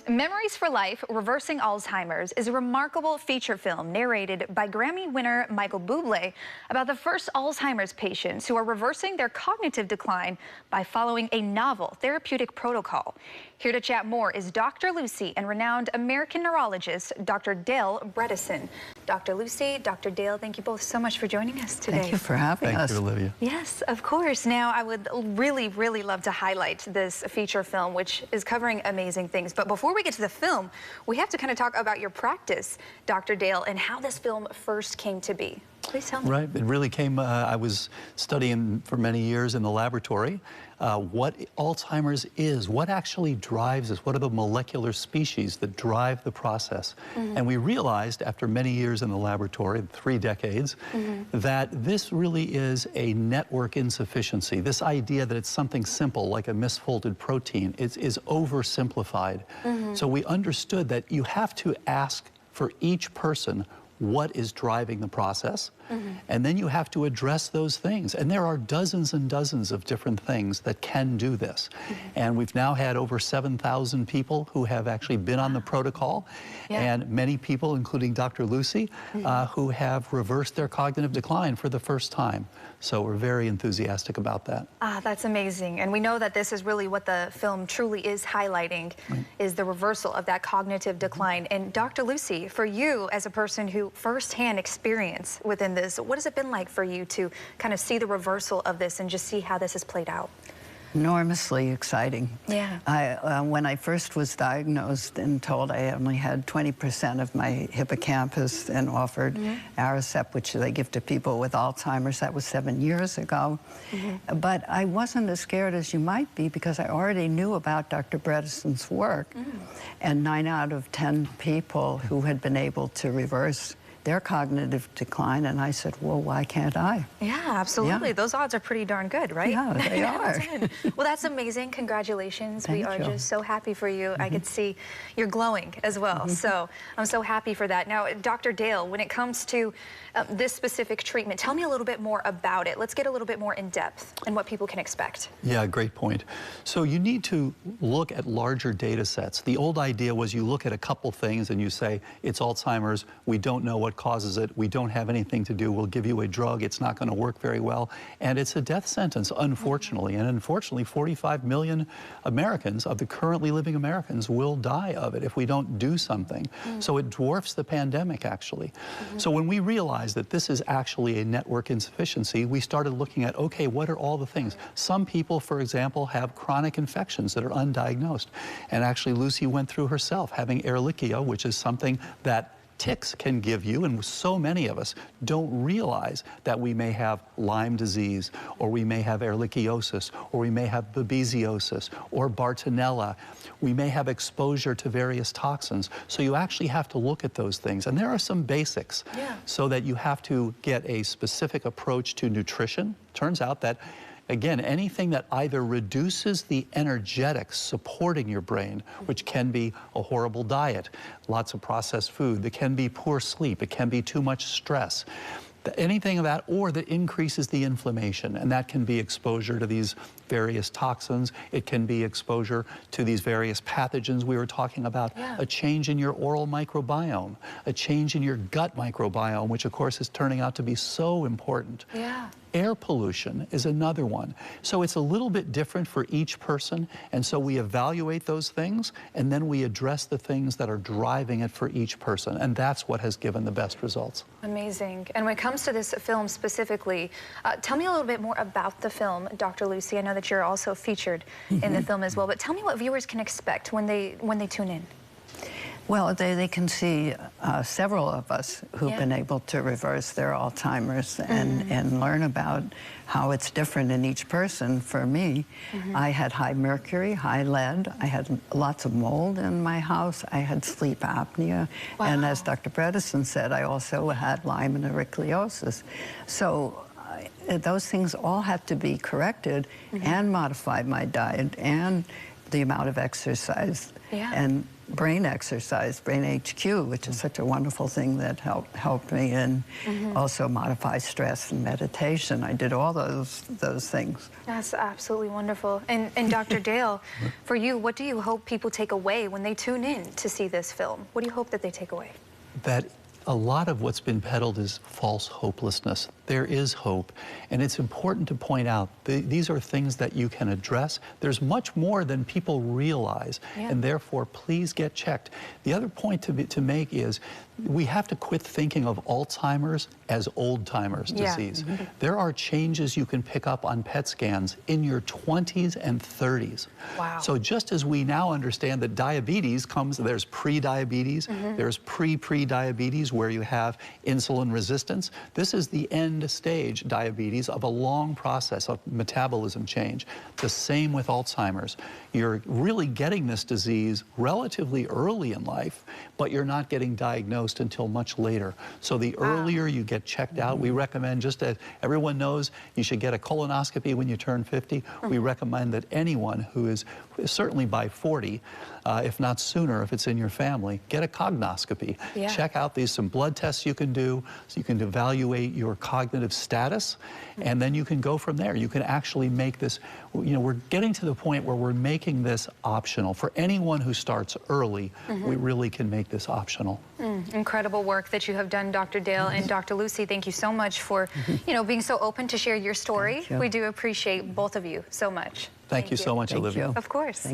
Memories for Life, Reversing Alzheimer's is a remarkable feature film narrated by Grammy winner Michael Bublé about the first Alzheimer's patients who are reversing their cognitive decline by following a novel therapeutic protocol. Here to chat more is Dr. Lucy and renowned American neurologist Dr. Dale Bredesen. Dr. Lucy, Dr. Dale, thank you both so much for joining us today. Thank you for having us. Thank you, Olivia. Yes, of course. Now, I would really love to highlight this feature film, which is covering amazing things. But before we get to the film, we have to kind of talk about your practice, Dr. Dale, and how this film first came to be. Please tell me. Right. It really came, I was studying for many years in the laboratory what Alzheimer's is, what actually drives us, what are the molecular species that drive the process. And we realized after many years in the laboratory, 3 decades, that this really is a network insufficiency. This idea that it's something simple like a misfolded protein is oversimplified. So we understood that you have to ask for each person what is driving the process, and then you have to address those things. And there are dozens and dozens of different things that can do this. And we've now had over 7,000 people who have actually been on the protocol, and many people, including Dr. Lucy, who have reversed their cognitive decline for the first time. So we're very enthusiastic about that. That's amazing. And we know that this is really what the film truly is highlighting, is the reversal of that cognitive decline. And Dr. Lucy, for you as a person who firsthand experience within this, what has it been like for you to kind of see the reversal of this and just see how this has played out? Enormously exciting. Yeah. When I first was diagnosed and told I only had 20% of my hippocampus and offered Aricept, which they give to people with Alzheimer's, that was 7 years ago. But I wasn't as scared as you might be because I already knew about Dr. Bredesen's work. And 9 out of 10 people who had been able to reverse their cognitive decline, and I said, well, why can't I? Yeah, absolutely. Those odds are pretty darn good, right? Yeah, they are. Well, that's amazing. Congratulations. Thank we are you. just so happy for you. I could see you're glowing as well. So I'm so happy for that. Now, Dr. Dale, when it comes to this specific treatment, tell me a little bit more about it. Let's get a little bit more in depth and what people can expect. Yeah, great point. So you need to look at larger data sets. The old idea was you look at a couple things and you say, it's Alzheimer's, we don't know what causes it, we don't have anything to do, we'll give you a drug, it's not going to work very well, and it's a death sentence, unfortunately. And unfortunately, 45 million Americans, of the currently living Americans, will die of it if we don't do something. So it dwarfs the pandemic, actually. So when we realized that this is actually a network insufficiency, we started looking at, okay, what are all the things? Some people, for example, have chronic infections that are undiagnosed. And actually, Lucy went through herself having Ehrlichia, which is something that ticks can give you, and so many of us don't realize that we may have Lyme disease, or we may have ehrlichiosis, or we may have babesiosis, or Bartonella. We may have exposure to various toxins. So you actually have to look at those things. And there are some basics, so that you have to get a specific approach to nutrition. Turns out that, again, anything that either reduces the energetics supporting your brain, which can be a horrible diet, lots of processed food, that can be poor sleep, it can be too much stress, anything of that, or that increases the inflammation, and that can be exposure to these various toxins, it can be exposure to these various pathogens we were talking about, a change in your oral microbiome, a change in your gut microbiome, which of course is turning out to be so important. Air pollution is another one. So it's a little bit different for each person, and so we evaluate those things, and then we address the things that are driving it for each person, and that's what has given the best results. Amazing. And when it comes to this film specifically, tell me a little bit more about the film, Dr. Lucy. I know that you're also featured in the film as well, but tell me what viewers can expect when they tune in. Well, they can see several of us who've been able to reverse their Alzheimer's and learn about how it's different in each person. For me, I had high mercury, high lead, I had lots of mold in my house, I had sleep apnea, and as Dr. Bredesen said, I also had Lyme and ehrlichiosis. So those things all had to be corrected and modified my diet and the amount of exercise Yeah. and brain exercise, Brain HQ, which is such a wonderful thing that helped me, and also modify stress and meditation. I did all those things. That's absolutely wonderful. And Dr. Dale, for you, what do you hope people take away when they tune in to see this film? What do you hope that they take away? That a lot of what's been peddled is false hopelessness. There is hope, and it's important to point out these are things that you can address. There's much more than people realize, and therefore please get checked. The other point to make is we have to quit thinking of Alzheimer's as old-timers disease. There are changes you can pick up on PET scans in your 20s and 30s. Wow. So just as we now understand that diabetes comes, there's pre-diabetes, there's pre-diabetes where you have insulin resistance. This is the end stage diabetes of a long process of metabolism change. The same with Alzheimer's. You're really getting this disease relatively early in life, but you're not getting diagnosed until much later. So the earlier you get checked out, we recommend, just as everyone knows, you should get a colonoscopy when you turn 50. We recommend that anyone who is certainly by 40, if not sooner, if it's in your family, get a cognoscopy. Check out some blood tests you can do, so you can evaluate your cognitive status, and then you can go from there. You can actually make this, you know, we're getting to the point where we're making this optional. For anyone who starts early, we really can make this optional. Incredible work that you have done, Dr. Dale and Dr. Lucy. Thank you so much for, you know, being so open to share your story. We do appreciate both of you so much. Thank you so much, Olivia. Of course.